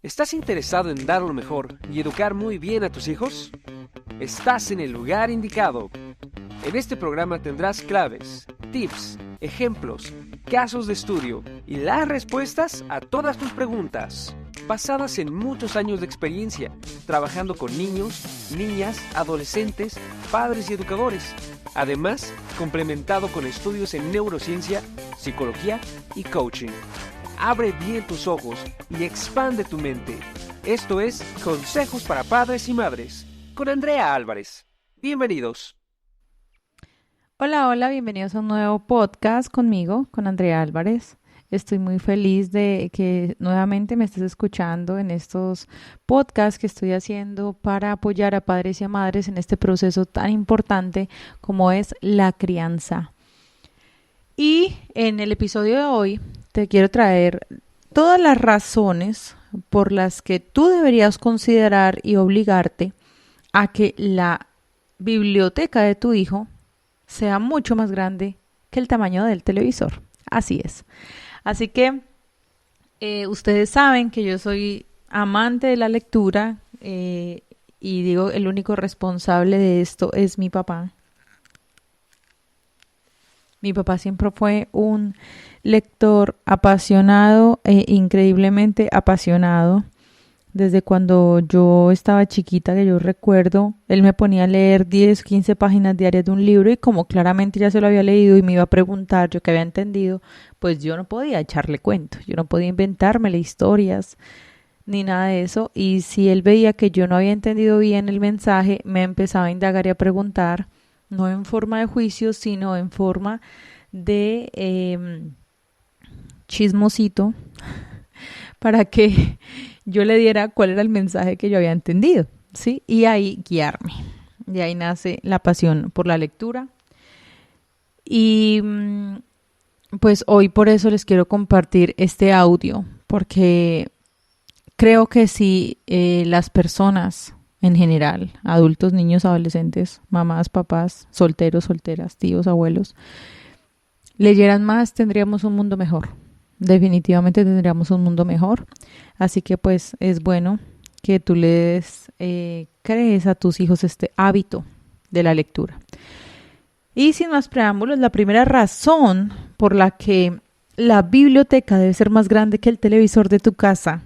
¿Estás interesado en dar lo mejor y educar muy bien a tus hijos? Estás en el lugar indicado. En este programa tendrás claves, tips, ejemplos, casos de estudio y las respuestas a todas tus preguntas, basadas en muchos años de experiencia, trabajando con niños, niñas, adolescentes, padres y educadores. Además, complementado con estudios en neurociencia, psicología y coaching. Abre bien tus ojos y expande tu mente. Esto es Consejos para Padres y Madres, con Andrea Álvarez. Bienvenidos. Hola, bienvenidos a un nuevo podcast conmigo, con Andrea Álvarez. Estoy muy feliz de que nuevamente me estés escuchando en estos podcasts que estoy haciendo para apoyar a padres y a madres en este proceso tan importante como es la crianza. Y en el episodio de hoy te quiero traer todas las razones por las que tú deberías considerar y obligarte a que la biblioteca de tu hijo sea mucho más grande que el tamaño del televisor. Así es. Así que ustedes saben que yo soy amante de la lectura y digo, el único responsable de esto es mi papá. Mi papá siempre fue un lector apasionado e increíblemente apasionado. Desde cuando yo estaba chiquita, que yo recuerdo, él me ponía a leer 10, 15 páginas diarias de un libro y como claramente ya se lo había leído y me iba a preguntar yo qué había entendido, pues yo no podía echarle cuento, yo no podía inventármele historias ni nada de eso. Y si él veía que yo no había entendido bien el mensaje, me empezaba a indagar y a preguntar, no en forma de juicio, sino en forma de chismosito, para que yo le diera cuál era el mensaje que yo había entendido, ¿sí? Y ahí guiarme. De ahí nace la pasión por la lectura. Y pues hoy por eso les quiero compartir este audio, porque creo que si las personas en general, adultos, niños, adolescentes, mamás, papás, solteros, solteras, tíos, abuelos, leyeran más, tendríamos un mundo mejor. Definitivamente tendríamos un mundo mejor. Así que pues es bueno que tú les crees a tus hijos este hábito de la lectura. Y sin más preámbulos, la primera razón por la que la biblioteca debe ser más grande que el televisor de tu casa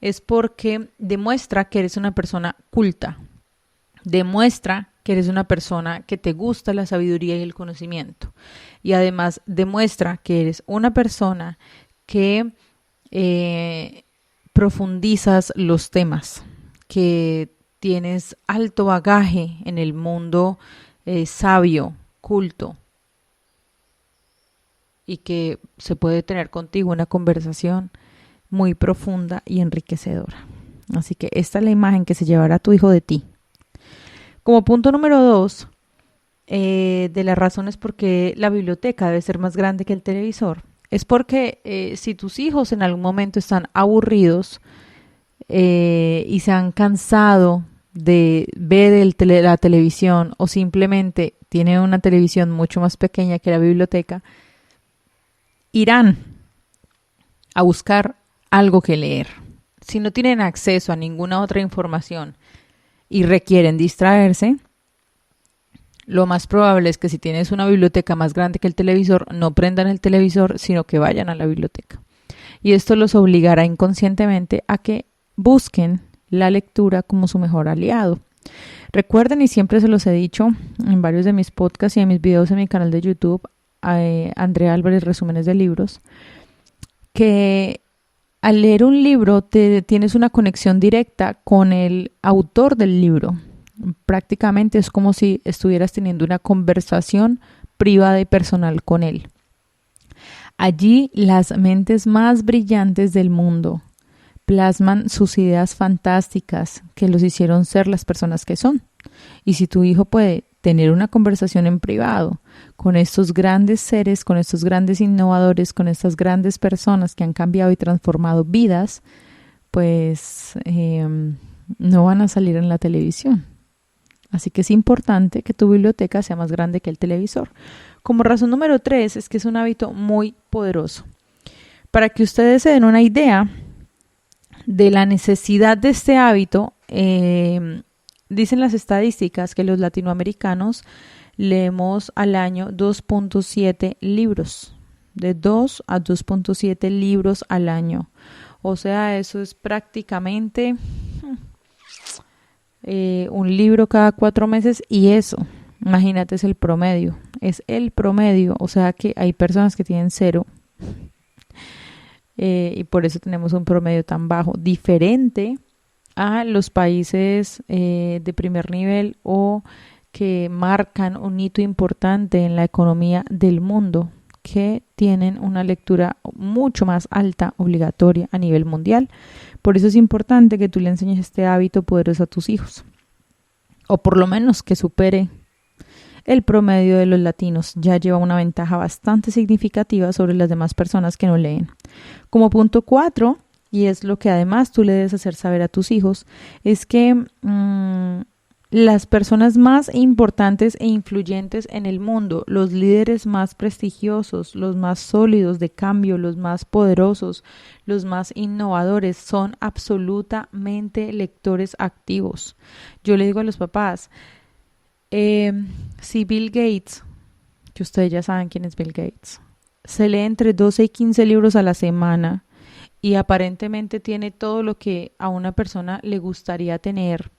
es porque demuestra que eres una persona culta. Demuestra que eres una persona que te gusta la sabiduría y el conocimiento. Y además demuestra que eres una persona que profundizas los temas, que tienes alto bagaje en el mundo sabio, culto, y que se puede tener contigo una conversación muy profunda y enriquecedora. Así que esta es la imagen que se llevará tu hijo de ti. Como punto número 2 de las razones por qué la biblioteca debe ser más grande que el televisor, es porque si tus hijos en algún momento están aburridos y se han cansado de ver la televisión o simplemente tienen una televisión mucho más pequeña que la biblioteca, irán a buscar algo que leer. Si no tienen acceso a ninguna otra información y requieren distraerse, lo más probable es que si tienes una biblioteca más grande que el televisor, no prendan el televisor, sino que vayan a la biblioteca. Y esto los obligará inconscientemente a que busquen la lectura como su mejor aliado. Recuerden, y siempre se los he dicho en varios de mis podcasts y en mis videos en mi canal de YouTube, Andrea Álvarez Resúmenes de Libros, que al leer un libro tienes una conexión directa con el autor del libro. Prácticamente es como si estuvieras teniendo una conversación privada y personal con él. Allí las mentes más brillantes del mundo plasman sus ideas fantásticas que los hicieron ser las personas que son. Y si tu hijo puede tener una conversación en privado con estos grandes seres, con estos grandes innovadores, con estas grandes personas que han cambiado y transformado vidas, pues no van a salir en la televisión. Así que es importante que tu biblioteca sea más grande que el televisor. Como razón número 3 es que es un hábito muy poderoso. Para que ustedes se den una idea de la necesidad de este hábito, dicen las estadísticas que los latinoamericanos leemos al año 2.7 libros, de 2 a 2.7 libros al año. O sea, eso es prácticamente un libro cada 4 meses, y eso, imagínate, es el promedio. O sea que hay personas que tienen 0. Y por eso tenemos un promedio tan bajo, diferente a los países de primer nivel o que marcan un hito importante en la economía del mundo, que tienen una lectura mucho más alta, obligatoria a nivel mundial. Por eso es importante que tú le enseñes este hábito poderoso a tus hijos, o por lo menos que supere el promedio de los latinos. Ya lleva una ventaja bastante significativa sobre las demás personas que no leen. Como punto 4, y es lo que además tú le debes hacer saber a tus hijos, es que las personas más importantes e influyentes en el mundo, los líderes más prestigiosos, los más sólidos de cambio, los más poderosos, los más innovadores, son absolutamente lectores activos. Yo le digo a los papás, si Bill Gates, que ustedes ya saben quién es Bill Gates, se lee entre 12 y 15 libros a la semana y aparentemente tiene todo lo que a una persona le gustaría tener,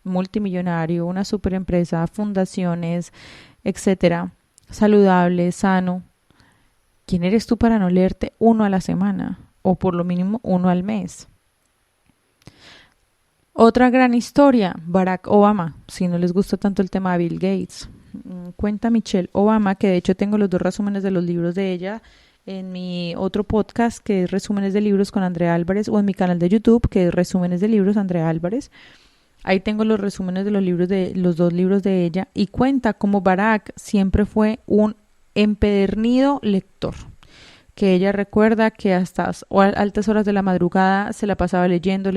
multimillonario, una superempresa, fundaciones, etcétera, saludable, sano, ¿quién eres tú para no leerte 1 a la semana o por lo mínimo 1 al mes? Otra gran historia, Barack Obama, si no les gusta tanto el tema de Bill Gates. Cuenta Michelle Obama, que de hecho tengo los 2 resúmenes de los libros de ella en mi otro podcast, que es Resúmenes de Libros con Andrea Álvarez, o en mi canal de YouTube, que es Resúmenes de Libros Andrea Álvarez. Ahí tengo los resúmenes de los 2 libros de ella, y cuenta cómo Barack siempre fue un empedernido lector, que ella recuerda que hasta altas horas de la madrugada se la pasaba leyendo.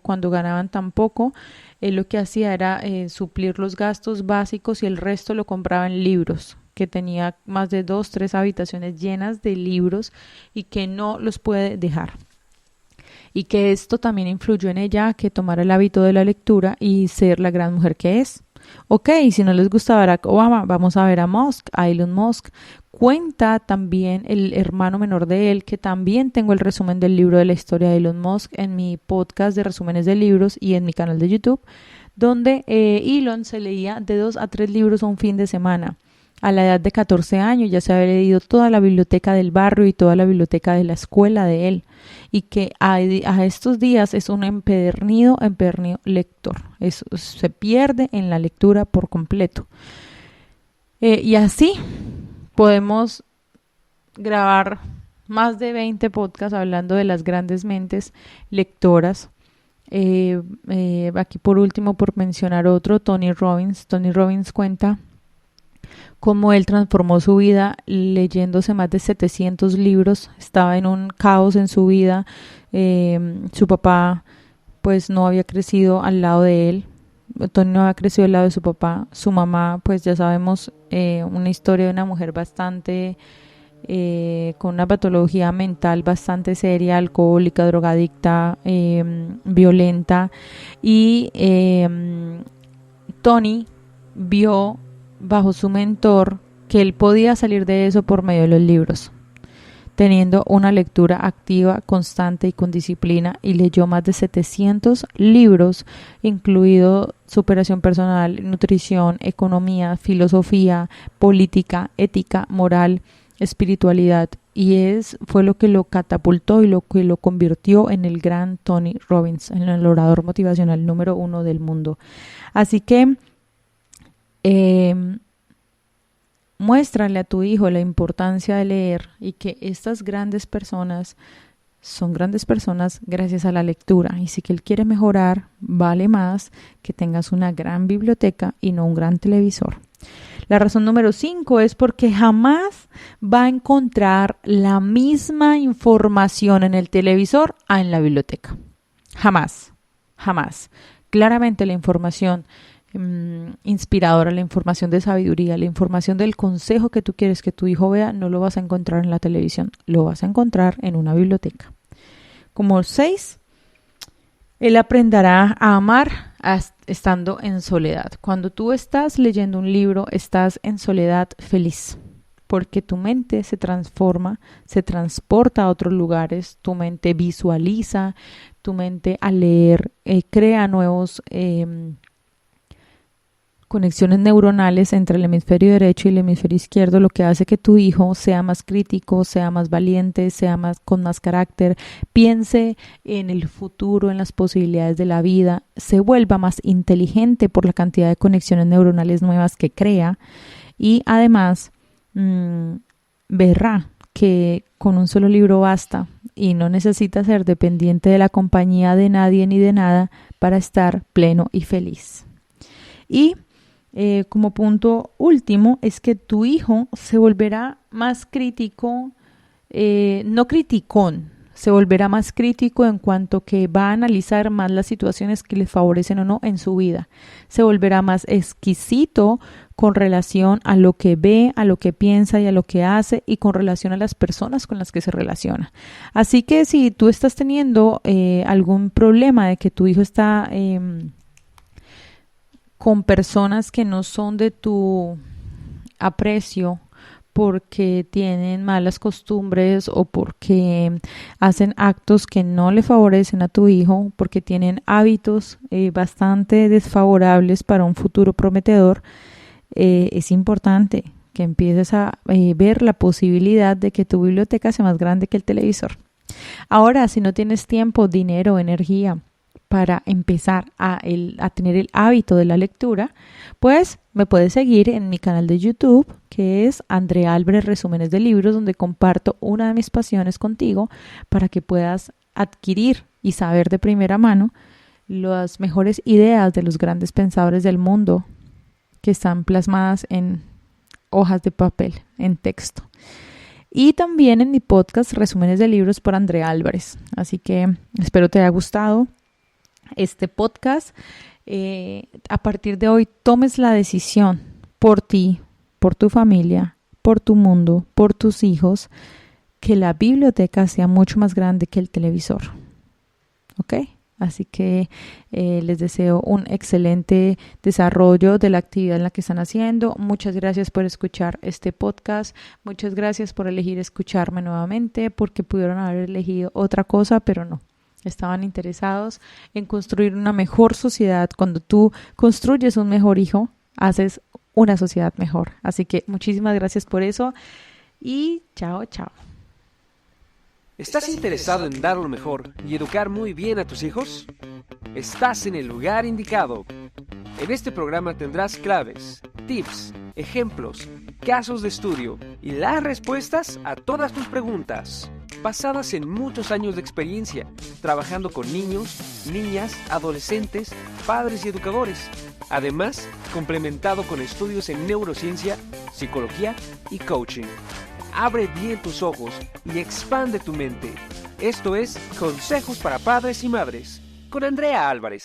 Cuando ganaban tan poco, él lo que hacía era suplir los gastos básicos y el resto lo compraba en libros, que tenía más de 2-3 habitaciones llenas de libros y que no los puede dejar. Y que esto también influyó en ella, que tomara el hábito de la lectura y ser la gran mujer que es. Ok, si no les gusta Barack Obama, vamos a ver a Elon Musk. Cuenta también el hermano menor de él, que también tengo el resumen del libro de la historia de Elon Musk en mi podcast de resúmenes de libros y en mi canal de YouTube, donde Elon se leía de 2 a 3 libros a un fin de semana. A la edad de 14 años ya se había leído toda la biblioteca del barrio y toda la biblioteca de la escuela de él, y que a estos días es un empedernido lector. Se pierde en la lectura por completo. Y así podemos grabar más de 20 podcasts hablando de las grandes mentes lectoras. Aquí por último, por mencionar otro, Tony Robbins. Tony Robbins cuenta cómo él transformó su vida leyéndose más de 700 libros. Estaba en un caos en su vida. Su papá pues no había crecido al lado de él. Tony no había crecido al lado de su papá. Su mamá, pues ya sabemos, una historia de una mujer bastante con una patología mental bastante seria, alcohólica, drogadicta, violenta. Y Tony vio bajo su mentor que él podía salir de eso por medio de los libros, teniendo una lectura activa, constante y con disciplina, y leyó más de 700 libros, incluido superación personal, nutrición, economía, filosofía, política, ética, moral, espiritualidad, y fue lo que lo catapultó y lo que lo convirtió en el gran Tony Robbins, en el orador motivacional número 1 del mundo. Así que muéstrale a tu hijo la importancia de leer, y que estas grandes personas son grandes personas gracias a la lectura, y si que él quiere mejorar, vale más que tengas una gran biblioteca y no un gran televisor. La razón número 5 es porque jamás va a encontrar la misma información en el televisor en la biblioteca. Jamás. Claramente la información inspiradora, la información de sabiduría, la información del consejo que tú quieres que tu hijo vea, no lo vas a encontrar en la televisión, lo vas a encontrar en una biblioteca. Como 6, Él aprenderá a amar estando en soledad. Cuando tú estás leyendo un libro, estás en soledad feliz, porque tu mente se transforma, se transporta a otros lugares, tu mente visualiza, tu mente al leer crea nuevos conexiones neuronales entre el hemisferio derecho y el hemisferio izquierdo, lo que hace que tu hijo sea más crítico, sea más valiente, con más carácter, piense en el futuro, en las posibilidades de la vida, se vuelva más inteligente por la cantidad de conexiones neuronales nuevas que crea y además verá que con un solo libro basta y no necesita ser dependiente de la compañía de nadie ni de nada para estar pleno y feliz. Y como punto último es que tu hijo se volverá más crítico, no criticón, se volverá más crítico en cuanto que va a analizar más las situaciones que le favorecen o no en su vida. Se volverá más exquisito con relación a lo que ve, a lo que piensa y a lo que hace y con relación a las personas con las que se relaciona. Así que si tú estás teniendo algún problema de que tu hijo está con personas que no son de tu aprecio porque tienen malas costumbres o porque hacen actos que no le favorecen a tu hijo, porque tienen hábitos bastante desfavorables para un futuro prometedor, es importante que empieces a ver la posibilidad de que tu biblioteca sea más grande que el televisor. Ahora, si no tienes tiempo, dinero, energía para empezar a tener el hábito de la lectura, pues me puedes seguir en mi canal de YouTube, que es Andrea Álvarez Resúmenes de Libros, donde comparto una de mis pasiones contigo para que puedas adquirir y saber de primera mano las mejores ideas de los grandes pensadores del mundo que están plasmadas en hojas de papel, en texto. Y también en mi podcast Resúmenes de Libros por Andrea Álvarez. Así que espero te haya gustado este podcast. A partir de hoy tomes la decisión por ti, por tu familia, por tu mundo, por tus hijos, que la biblioteca sea mucho más grande que el televisor. ¿Ok? Así que les deseo un excelente desarrollo de la actividad en la que están haciendo. Muchas gracias por escuchar este podcast. Muchas gracias por elegir escucharme nuevamente, porque pudieron haber elegido otra cosa, pero no. Estaban interesados en construir una mejor sociedad. Cuando tú construyes un mejor hijo, haces una sociedad mejor. Así que muchísimas gracias por eso y chao, chao. ¿Estás interesado en dar lo mejor y educar muy bien a tus hijos? Estás en el lugar indicado. En este programa tendrás claves, tips, ejemplos, casos de estudio y las respuestas a todas tus preguntas, basadas en muchos años de experiencia, trabajando con niños, niñas, adolescentes, padres y educadores. Además, complementado con estudios en neurociencia, psicología y coaching. Abre bien tus ojos y expande tu mente. Esto es Consejos para Padres y Madres, con Andrea Álvarez.